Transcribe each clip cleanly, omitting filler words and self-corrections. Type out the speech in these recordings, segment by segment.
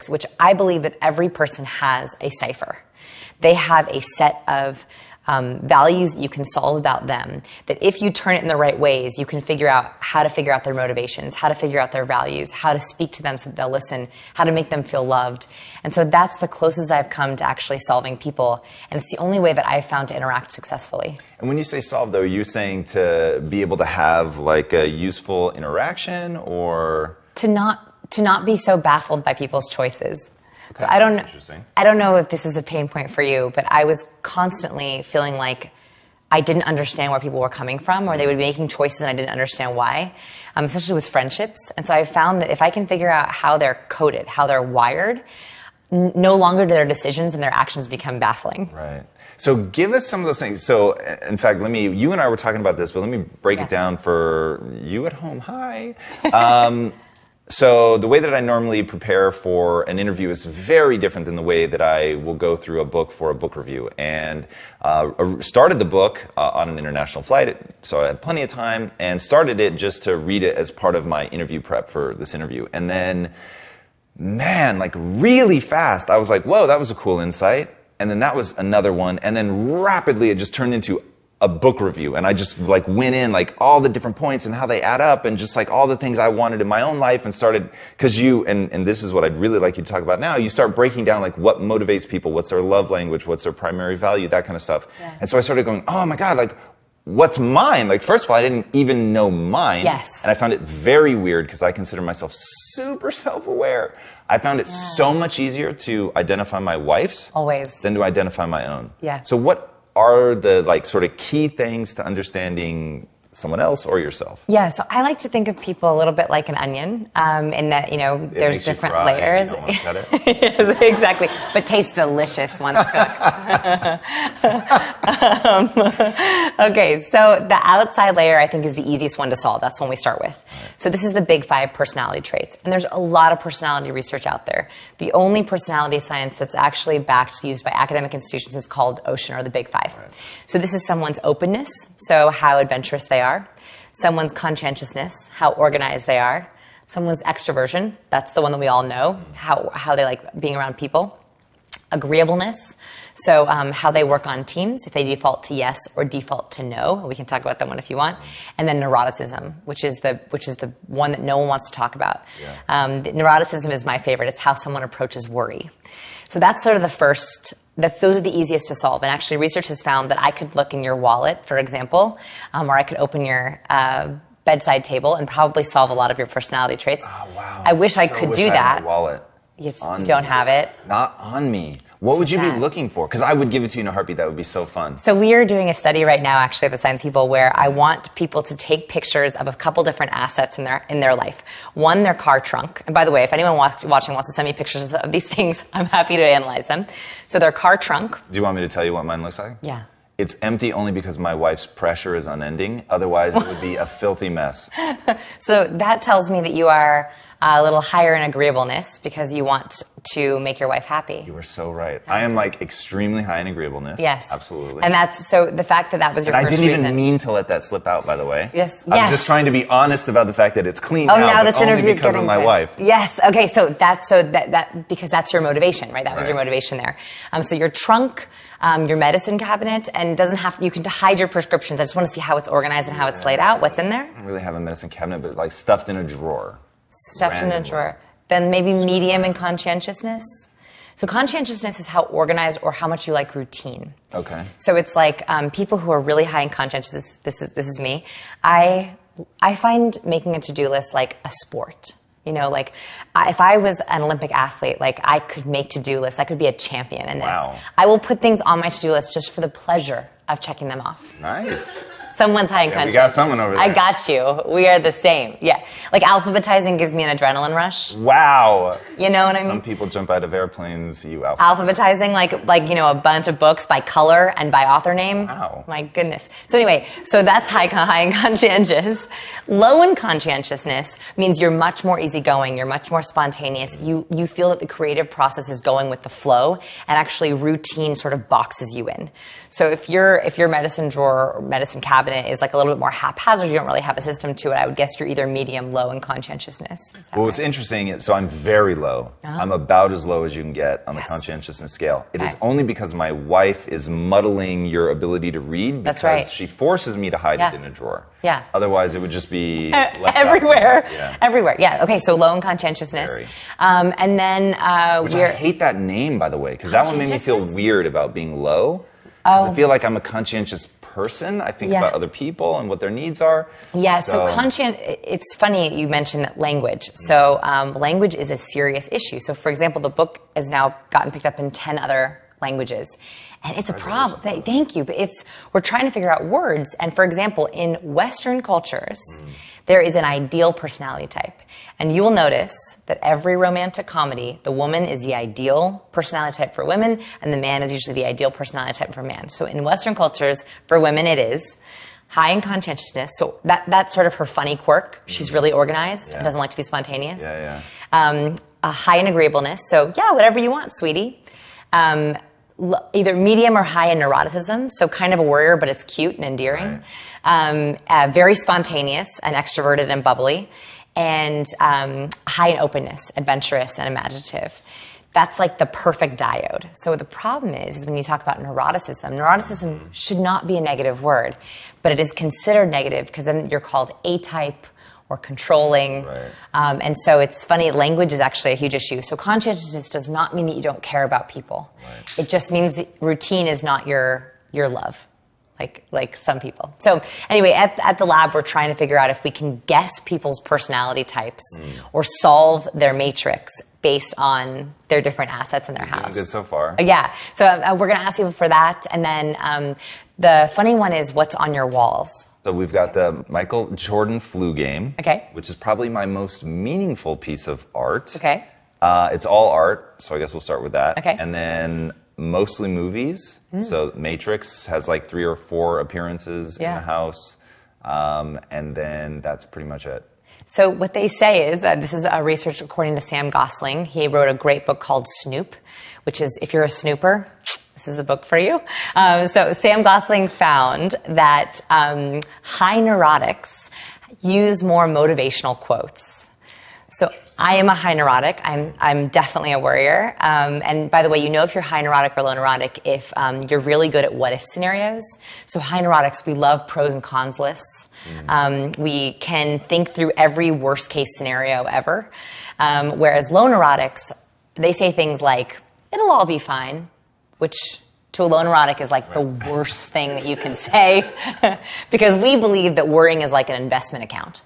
layers, which I believe that every person has a cipher. They have a set of values that you can solve about them, that if you turn it in the right ways, you can figure out how to figure out their motivations, how to figure out their values, how to speak to them so that they'll listen, how to make them feel loved. And so that's the closest I've come to actually solving people. And it's the only way that I've found to interact successfully. And when you say solve, though, are you saying to be able to have like a useful interaction, or? To not be so baffled by people's choices. So I don't know if this is a pain point for you, but I was constantly feeling like I didn't understand where people were coming from, or they would be making choices and I didn't understand why, especially with friendships. And so I found that if I can figure out how they're coded, how they're wired, no longer do their decisions and their actions become baffling. Right. So give us some of those things. So in fact, you and I were talking about this, but let me break it down for you at home. Hi. So the way that I normally prepare for an interview is very different than the way that I will go through a book for a book review. And started the book on an international flight, so I had plenty of time, and started it just to read it as part of my interview prep for this interview. And then, man, like really fast, I was like, whoa, that was a cool insight. And then that was another one. And then rapidly it just turned into a book review, and I just like went in like all the different points and how they add up, and just like all the things I wanted in my own life, and started, because and this is what I'd really like you to talk about now, you start breaking down like what motivates people, what's their love language, what's their primary value, that kind of stuff. Yeah. And so I started going, oh my God, like what's mine? Like first of all, I didn't even know mine. Yes. And I found it very weird because I consider myself super self-aware. I found it so much easier to identify my wife's always than to identify my own. Yeah. So what are the like sort of key things to understanding someone else or yourself? Yeah, so I like to think of people a little bit like an onion, in that, there's different layers. You don't want to cut it. Yes, exactly, but tastes delicious once cooked. Okay, so the outside layer I think is the easiest one to solve. That's one we start with. So this is the big 5 personality traits, and there's a lot of personality research out there. The only personality science that's actually backed, used by academic institutions, is called Ocean, or the big 5. Right. So this is someone's openness, so how adventurous they are, someone's conscientiousness, how organized they are, someone's extroversion, that's the one that we all know, how they like being around people, agreeableness, so how they work on teams, if they default to yes or default to no. We can talk about that one if you want. And then neuroticism, which is the one that no one wants to talk about. Yeah. Neuroticism is my favorite. It's how someone approaches worry. So that's sort of the first. Those are the easiest to solve. And actually research has found that I could look in your wallet, for example, or I could open your bedside table and probably solve a lot of your personality traits. Oh, wow. I wish I could do that. I had my wallet. You don't have it. Not on me. What would you be looking for? Because I would give it to you in a heartbeat. That would be so fun. So we are doing a study right now, actually, at the Science People, where I want people to take pictures of a couple different assets in their life. One, their car trunk. And by the way, if anyone watching wants to send me pictures of these things, I'm happy to analyze them. So their car trunk. Do you want me to tell you what mine looks like? Yeah. It's empty only because my wife's pressure is unending. Otherwise, it would be a filthy mess. So that tells me that you are a little higher in agreeableness because you want to make your wife happy. You are so right. I am like extremely high in agreeableness. Yes. Absolutely. And that's, so the fact that was your first reason. I didn't even mean to let that slip out, by the way. Yes. I'm just trying to be honest about the fact that it's clean now this interview only because of my wife. Yes. Okay. So that because that's your motivation, right? That was your motivation there. So your trunk, your medicine cabinet, and you can hide your prescriptions. I just want to see how it's organized and how it's laid out. What's in there? I don't really have a medicine cabinet, but like stuffed in a drawer. Stuffed in a drawer. Then maybe medium in conscientiousness. So conscientiousness is how organized or how much you like routine. Okay. So it's like people who are really high in conscientiousness. This is me. I find making a to-do list like a sport. Like if I was an Olympic athlete, like I could make to-do lists. I could be a champion in this. Wow. I will put things on my to-do list just for the pleasure of checking them off. Nice. Someone's high in conscience. We got someone over there. I got you. We are the same. Yeah. Like alphabetizing gives me an adrenaline rush. Wow. You know what I mean? Some people jump out of airplanes, alphabetizing like a bunch of books by color and by author name. Wow. My goodness. So anyway, that's high in conscientious. Low in conscientiousness means you're much more easygoing, you're much more spontaneous. You feel that the creative process is going with the flow, and actually routine sort of boxes you in. So if your medicine drawer or medicine cabinet in it is like a little bit more haphazard. You don't really have a system to it. I would guess you're either medium, low in conscientiousness. Well, what's interesting is, so I'm very low. I'm about as low as you can get on the conscientiousness scale. It is only because my wife is muddling your ability to read because she forces me to hide it in a drawer. Yeah. Otherwise, it would just be left everywhere. Yeah. Everywhere. Yeah. Okay. So low in conscientiousness. And then which I hate that name, by the way, because that one made me feel weird about being low. Because I feel like I'm a conscientious person. I think about other people and what their needs are. Yeah. So it's funny you mentioned language. So language is a serious issue. So for example, the book has now gotten picked up in 10 other languages. And it's a problem. Thank you. But we're trying to figure out words. And for example, in Western cultures, there is an ideal personality type. And you will notice that every romantic comedy, the woman is the ideal personality type for women, and the man is usually the ideal personality type for man. So in Western cultures, for women, it is high in conscientiousness. So that's sort of her funny quirk. She's really organized and doesn't like to be spontaneous. A high in agreeableness. So whatever you want, sweetie. Either medium or high in neuroticism, so kind of a worrier, but it's cute and endearing. Very spontaneous and extroverted and bubbly, and high in openness, adventurous and imaginative. That's like the perfect diode. So the problem is when you talk about neuroticism should not be a negative word, but it is considered negative because then you're called A-type or controlling. And so it's funny, language is actually a huge issue. So conscientiousness does not mean that you don't care about people. It just means that routine is not your love, like some people. So anyway, at the lab, we're trying to figure out if we can guess people's personality types or solve their matrix based on their different assets in their house. Doing good so far. Yeah. So we're going to ask people for that. And then the funny one is what's on your walls. So we've got the Michael Jordan flu game, which is probably my most meaningful piece of art. It's all art, so I guess we'll start with that. And then mostly movies. So Matrix has like 3 or 4 appearances in the house. And then that's pretty much it. So what they say is, this is a research according to Sam Gosling. He wrote a great book called Snoop, which is, if you're a snooper, this is the book for you. So Sam Gosling found that high neurotics use more motivational quotes. So I am a high neurotic. I'm definitely a worrier. And by the way, you know if you're high neurotic or low neurotic if you're really good at what-if scenarios. So high neurotics, we love pros and cons lists. We can think through every worst-case scenario ever. Whereas low neurotics, they say things like, it'll all be fine, which to a low neurotic is like the worst thing that you can say because we believe that worrying is like an investment account.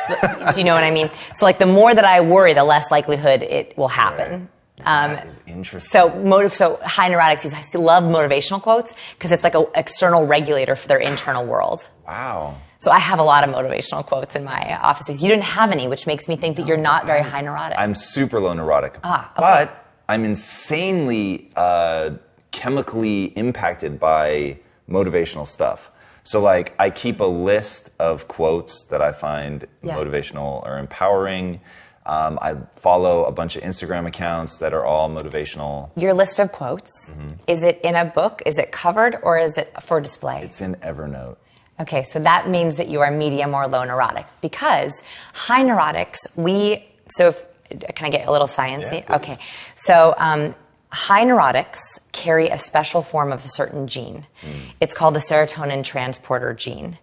So, do you know what I mean? So like the more that I worry, the less likelihood it will happen. That is interesting. So high neurotics love motivational quotes because it's like an external regulator for their internal world. Wow. So I have a lot of motivational quotes in my office. You didn't have any, which makes me think that you're not very high neurotic. I'm super low neurotic. But I'm insanely chemically impacted by motivational stuff. So like I keep a list of quotes that I find motivational or empowering. I follow a bunch of Instagram accounts that are all motivational. Your list of quotes, is it in a book? Is it covered or is it for display? It's in Evernote. Okay, so that means that you are medium or low neurotic because high neurotics, can I get a little sciencey? Yeah, okay, so high neurotics carry a special form of a certain gene. It's called the serotonin transporter gene.